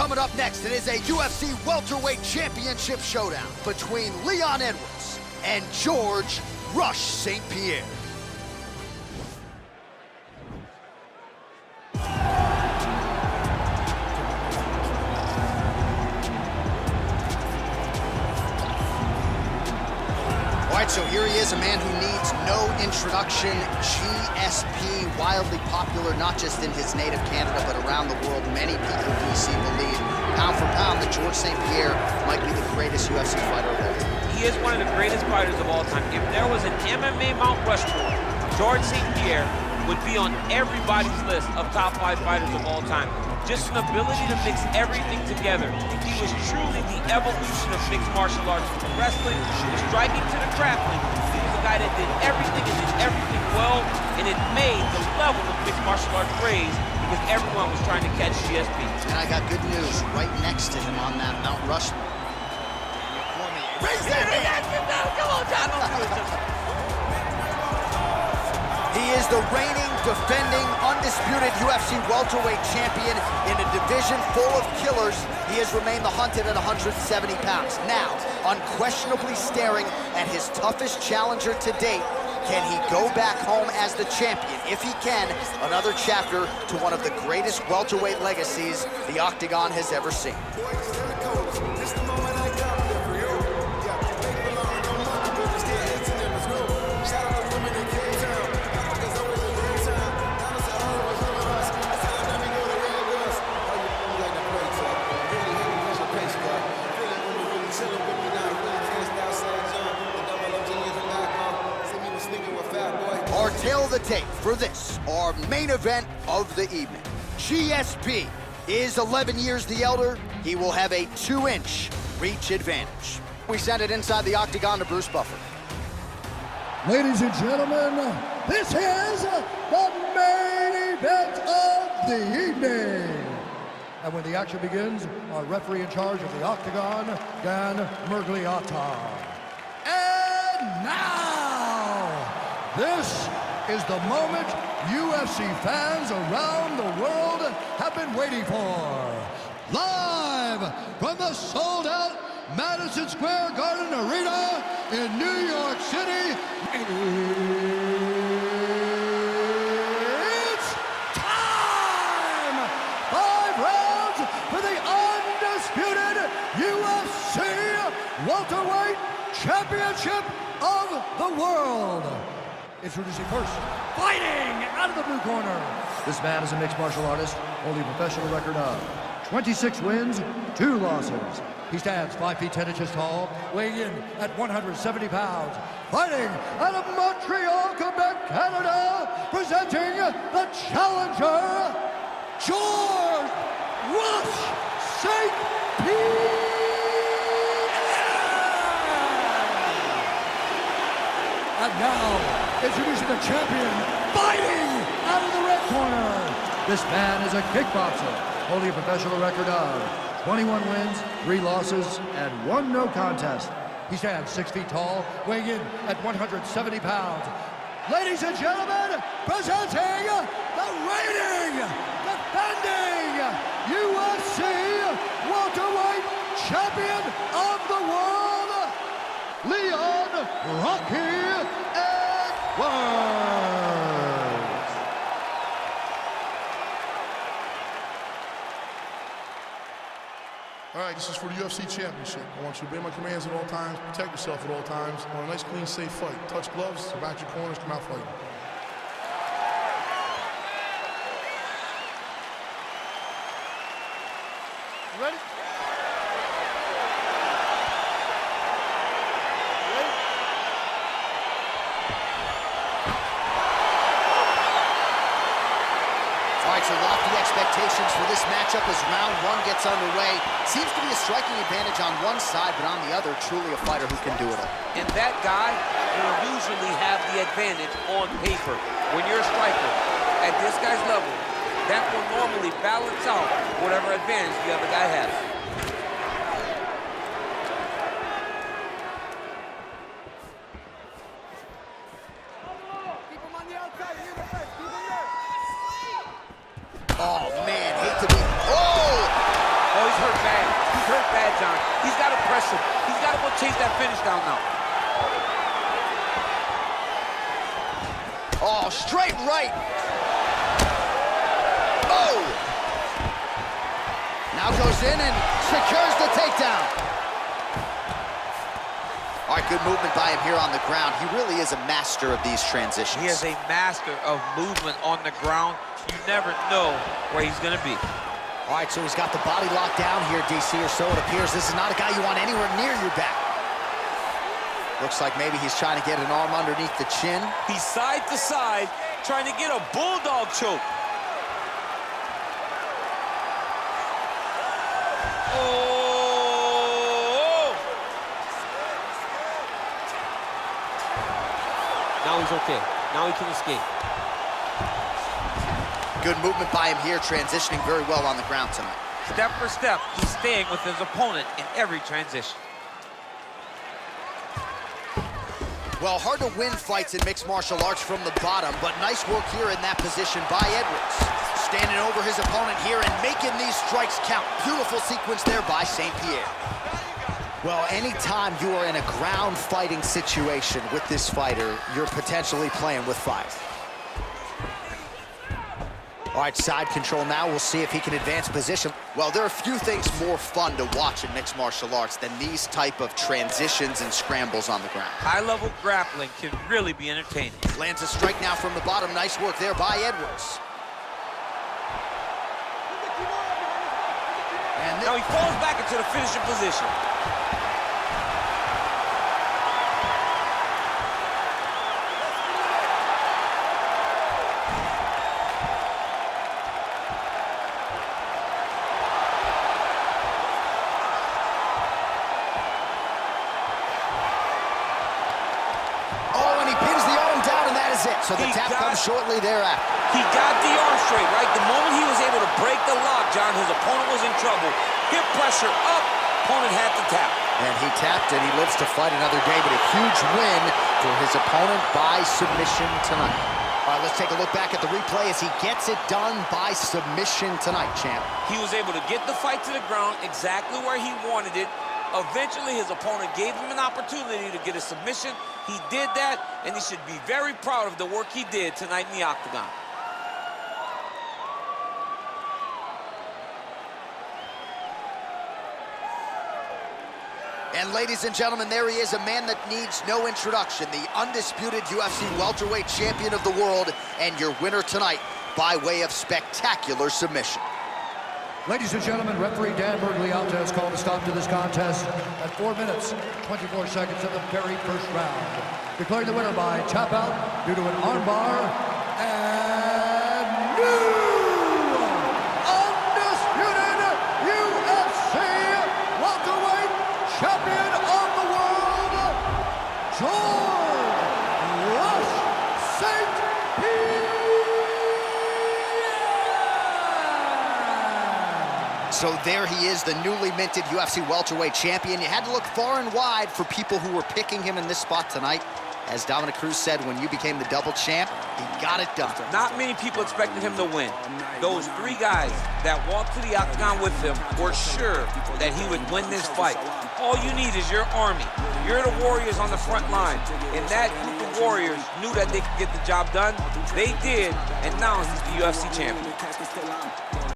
Coming up next, it is a UFC welterweight championship showdown between Leon Edwards and George Rush St-Pierre. So here he is, a man who needs no introduction. GSP, wildly popular, not just in his native Canada, but around the world. Many people in DC believe, pound for pound, that George St-Pierre might be the greatest UFC fighter of all time. He is one of the greatest fighters of all time. If there was an MMA Mount Rushmore, George St-Pierre would be on everybody's list of top 5 fighters of all time. Just an ability to mix everything together. He was truly the evolution of mixed martial arts, from wrestling to striking to the grappling. He was a guy that did everything and did everything well, and it made the level of mixed martial arts raise because everyone was trying to catch GSP. And I got good news right next to him on that Mount Rushmore. Raise that hand! Come on, John, don't do it. He is the reigning, defending, undisputed UFC welterweight champion in a division full of killers. He has remained the hunted at 170 pounds. Now, unquestionably staring at his toughest challenger to date. Can he go back home as the champion? If he can, another chapter to one of the greatest welterweight legacies the Octagon has ever seen. Our tail of the tape for this, our main event of the evening. GSP is 11 years the elder. He will have a 2-inch reach advantage. We send it inside the Octagon to Bruce Buffer. Ladies and gentlemen, this is the main event of the evening. And when the action begins, our referee in charge of the Octagon, Dan Mergliata. And now, this is the moment UFC fans around the world have been waiting for. Live from the sold-out Madison Square Garden Arena in New York City, it's time! 5 rounds for the undisputed UFC welterweight championship of the world. Introducing first, fighting out of the blue corner. This man is a mixed martial artist, holding a professional record of 26 wins, 2 losses. He stands 5 feet 10 inches tall, weighing in at 170 pounds. Fighting out of Montreal, Quebec, Canada, presenting the challenger, George Rush St-Pierre. And now, introducing the champion, fighting out of the red corner. This man is a kickboxer, holding a professional record of 21 wins, 3 losses, and 1 no contest. He stands 6 feet tall, weighing in at 170 pounds. Ladies and gentlemen, presenting the reigning, defending UFC welterweight champion of the world, Leon Rocky Edwards. All right, this is for the UFC Championship. I want you to obey my commands at all times, protect yourself at all times. I want a nice, clean, safe fight. Touch gloves, back your corners, come out fighting. You ready? So lofty expectations for this matchup as round 1 gets underway. Seems to be a striking advantage on one side, but on the other, truly a fighter who can do it all. And that guy will usually have the advantage on paper. When you're a striker at this guy's level, that will normally balance out whatever advantage the other guy has. Oh, man, hate to be... Oh! Oh, he's aggressive. He's got to go chase that finish down now. Oh, straight right. Oh! Now goes in and secures the takedown. All right, good movement by him here on the ground. He really is a master of these transitions. He is a master of movement on the ground. You never know where he's going to be. All right, so he's got the body locked down here, DC, or so it appears. This is not a guy you want anywhere near your back. Looks like maybe he's trying to get an arm underneath the chin. He's side to side, trying to get a bulldog choke. Oh! Now he's okay. Now he can escape. Good movement by him here, transitioning very well on the ground tonight. Step for step, he's staying with his opponent in every transition. Well, hard to win fights in mixed martial arts from the bottom, but nice work here in that position by Edwards. Standing over his opponent here and making these strikes count. Beautiful sequence there by St-Pierre. Well, anytime you are in a ground fighting situation with this fighter, you're potentially playing with fire. All right, side control now. We'll see if he can advance position. Well, there are few things more fun to watch in mixed martial arts than these type of transitions and scrambles on the ground. High-level grappling can really be entertaining. Lands a strike now from the bottom. Nice work there by Edwards. And now he falls back into the finishing position. So the tap comes shortly thereafter. He got the arm straight, right? The moment he was able to break the lock, John, his opponent was in trouble. Hip pressure up, opponent had to tap. And he tapped and he lives to fight another day, but a huge win for his opponent by submission tonight. All right, let's take a look back at the replay as he gets it done by submission tonight, champ. He was able to get the fight to the ground exactly where he wanted it. Eventually, his opponent gave him an opportunity to get a submission. He did that, and he should be very proud of the work he did tonight in the octagon. And ladies and gentlemen, there he is, a man that needs no introduction, the undisputed UFC welterweight champion of the world, and your winner tonight by way of spectacular submission. Ladies and gentlemen, referee Dan Bergliata has called a stop to this contest at 4 minutes, 24 seconds of the very first round. Declaring the winner by tap out due to an armbar and new undisputed UFC welterweight champion of the world, George St-Pierre. So there he is, the newly minted UFC welterweight champion. You had to look far and wide for people who were picking him in this spot tonight. As Dominic Cruz said, when you became the double champ, he got it done. Not many people expected him to win. Those three guys that walked to the octagon with him were sure that he would win this fight. All you need is your army. You're the warriors on the front line. And that group of warriors knew that they could get the job done. They did, and now he's the UFC champion.